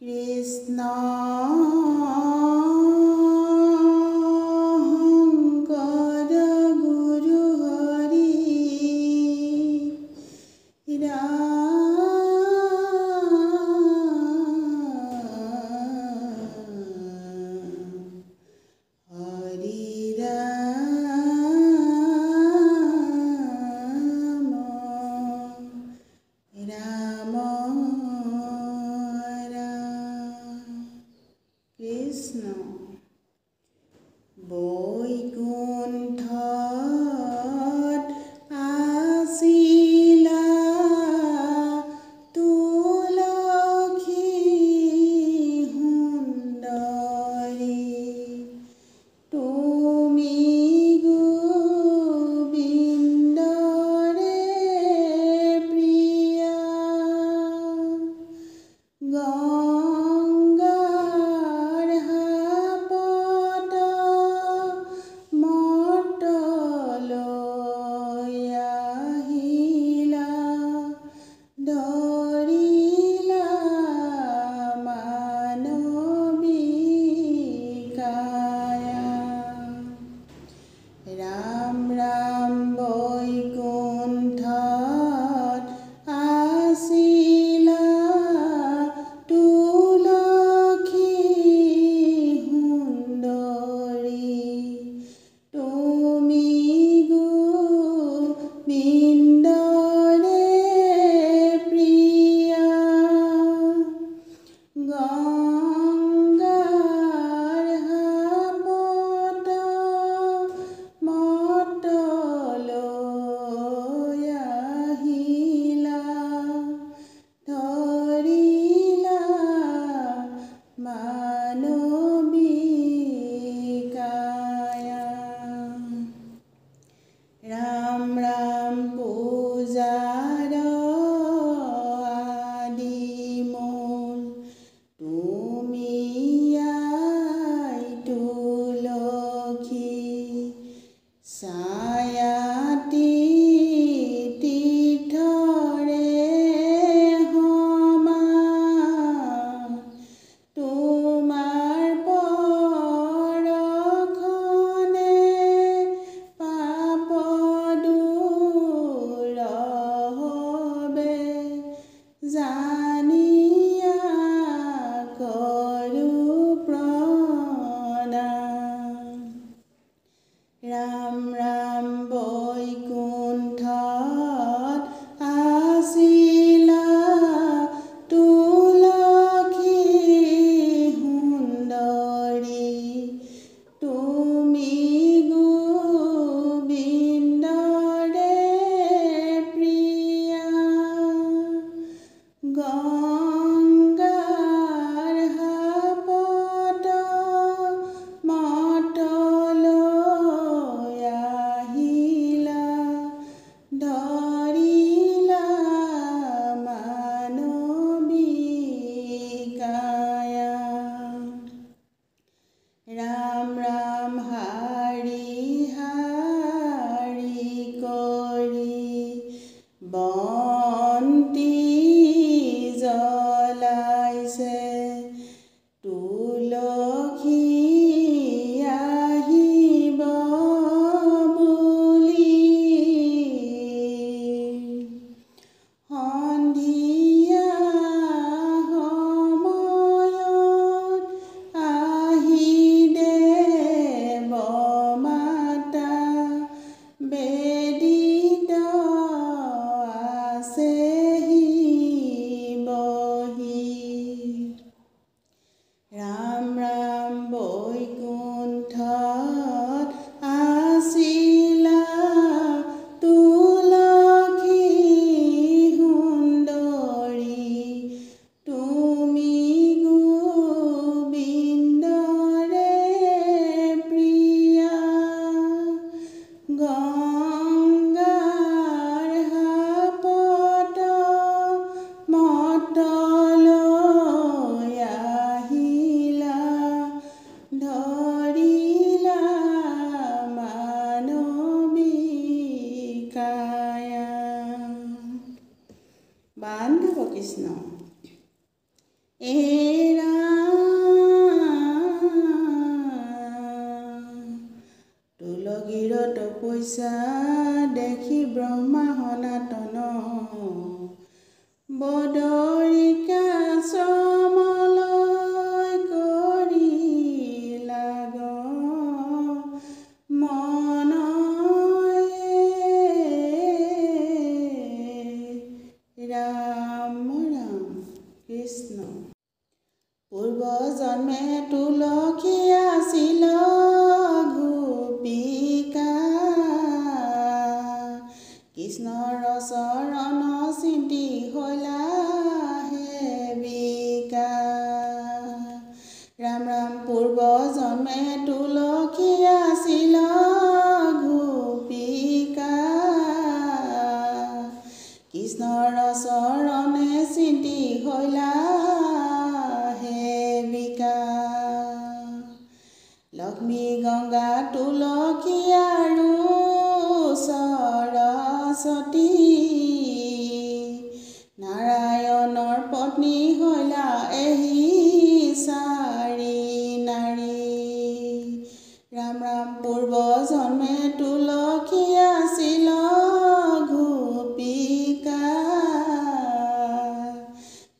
কৃষ্ণ কৃষ্ণ বৈকুণ্ঠত আছিলা তুলসী সুন্দৰী তুমি গোবিন্দৰে প্ৰিয়া ৰাম ৰাম বৈকুণ্ঠত আছিলা তুলসী সুন্দৰী তুমি গোবিন্দৰে প্ৰিয়া ৰাম ৰাম পূজাৰ আদি মূল তুমি আই তুলসী ছায়াতি তীৰ্থৰে সমান তোমাৰ পৰখনে পাপ দূৰ হবে জানিয়া কৰোঁ প্ৰণাম ৰাম ৰাম বৈকুণ্ঠত আছিলা তুলসী সুন্দৰী তুমি গোবিন্দৰে প্ৰিয়া গংগাৰ হাপত মতলৈ আহিলা ধৰিলা মানৱী কায়া ৰাম ৰাম হাৰি হাৰি কৰি বন্তি জ্বলাইছে তুলসী আহিব বুলি সন্ধিয়া সময়ত আহি দেৱ মাতা বেদিত আছেহি বহি ৰাম ৰাম বৈকুণ্ঠত আছিলা তুলসী সুন্দৰী তুমি গোবিন্দৰে প্ৰিয়া গংগাৰ হাপত মতলৈ আহিলা ধৰিলা মানৱী কায়া বান্ধৱ কৃষ্ণ হৈছা দেখি ব্ৰহ্মা সনাতন বদৰিকা শ্ৰমলৈ কৰি লাগ ৰাম ৰাম কৃষ্ণ। পূৰ্ব জন্মে তুলসী আছিল গোপিকা কৃষ্ণৰ চৰণ চিন্তি হৈলা সেবিকা। ৰাম ৰাম পূৰ্ব জন্মে তুলসী আছিল গোপিকা কৃষ্ণৰ চৰণে চিন্তি হৈলা সেবিকা। লক্ষ্মী গংগা তুলসী আৰু সৰস্বতী নাৰায়ণৰ পত্নী হৈলা এহি চাৰি নাৰী। ৰাম ৰাম পূৰ্ব জন্মে তুলসী আছিল গোপিকা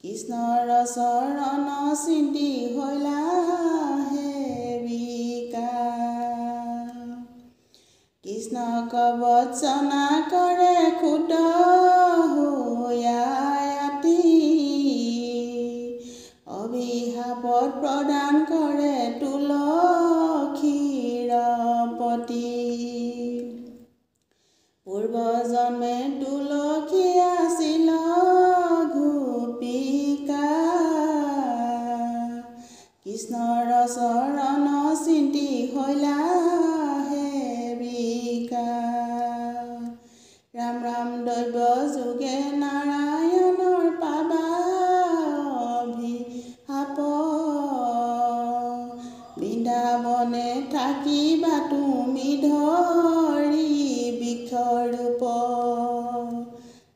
কৃষ্ণৰ চৰণ চিন্তি হৈলা সেবিকা। কৃষ্ণক বৰ্জনা কৰে ক্ষুদ হৈয়াতি অভিশাপত প্ৰদান কৰে তুলসীৰ পতি। পূৰ্ব জন্মে তুলসী আছিল গোপিকা কৃষ্ণৰ চৰণ চিন্তি হৈলা সেবিকা। ৰাম ৰাম দৈৱ যোগে নাৰায়ণৰ পাবা অভিশাপ বৃন্দাবনে থাকিবা তুমি ধৰি বৃক্ষৰূপ।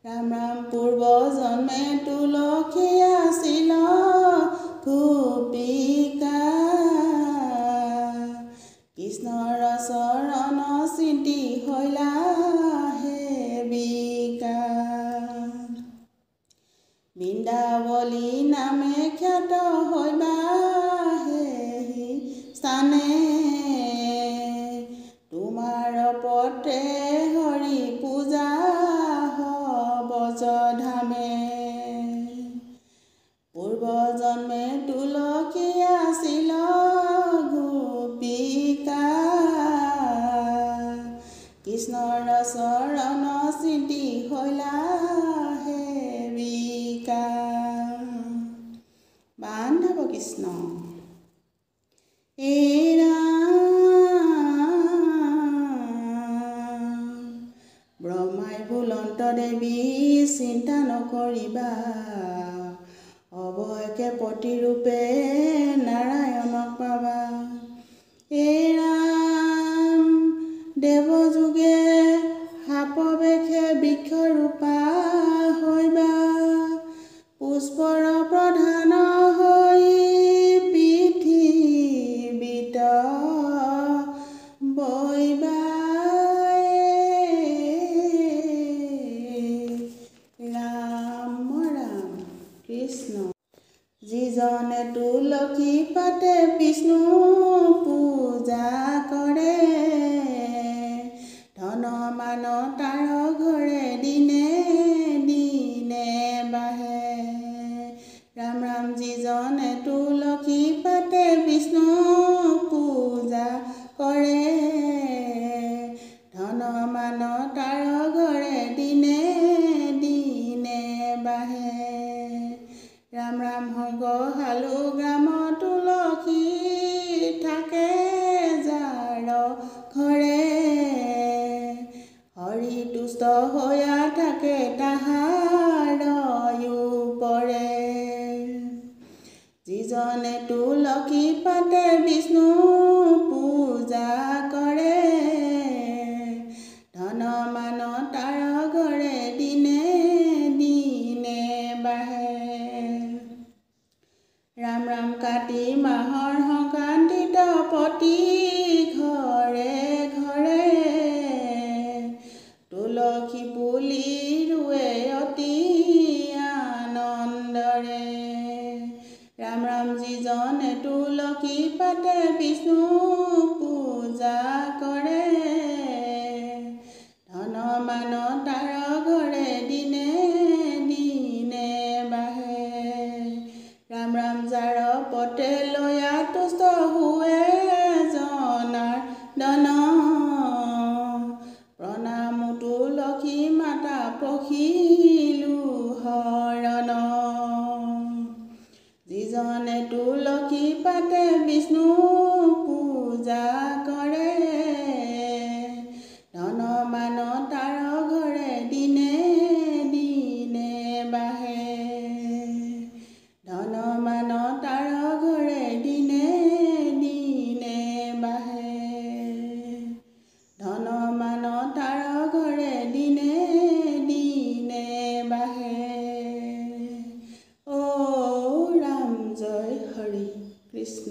ৰাম ৰাম পূৰ্ব জন্মে তুলসী আছিল গোপিকা কৃষ্ণৰ চৰণ চিন্তি হৈলা সেবিকা। বৃন্দাবলী নামে খ্যাত হৈবা সেহি স্থানে তোমাৰ পথে হৰি পূজা ব্ৰজধামে। পূৰ্ব জন্মে তুলসী আছিল গোপিকা কৃষ্ণৰ চৰণ চিন্তি হৈলা সেবিকা। বান্ধৱ কৃষ্ণ। ব্ৰহ্মাই ভুলন্ত দেৱী চিন্তা নকৰিবা অৱয়কে প্ৰতিৰূপে নাৰায়ণক পাবা। ৰাম দেৱযোগে সাপবেশে বৃক্ষৰূপা হৈবা পুষ্পৰ প্ৰধান হৈ পৃথিৱীত বৈবা। ৰাম ৰাম কৃষ্ণ। যিজনে তুলসী পাতে বিষ্ণু পূজা কৰে ধন মান তাৰ ঘৰে দিনে দিনে বাঢ়ে। ৰাম ৰাম যিজনে তুলসী পাতে বিষ্ণু পূজা কৰে ধন মান তাৰ ঘৰে দিনে দিনে বাঢ়ে। ৰাম ৰাম সংঘহালু গ্ৰাম তুলসী থাকে যাৰ ঘৰে হৰি তুষ্ট হৈয়া থাকে তাহাৰ পৰে। যিজনে তুলসী পাতে বিষ্ণু পূজা কৰে ধন মান তাৰ ঘৰে দিনে দিনে বাঢ়ে। ৰাম ৰাম কাতি মাহৰ সংক্ৰান্তিত প্ৰতি ঘৰে ঘৰে যিজনে তুলসী পাতে বিষ্ণু পূজা কৰে ধন মান তাৰ ঘৰে দিনে দিনে বাঢ়ে ৰাম ৰাম যাৰ পতে লয়া তুষ্ট হুৱে জনাৰ্দন প্ৰণাম তুলসী মাতা প্ৰসিলো হৰণ যিজনে তুলসী পাতে বিষ্ণু পূজা কৰে ধন মান তাৰ ঘৰে দিনে দিনে বাঢ়ে ধন মান তাৰ ঘৰে দিনে দিনে বাঢ়ে ধন মান তাৰ ঘৰে দিনে দিনে বাঢ়ে ও ৰাম জয় হৰি কৃষ্ণ।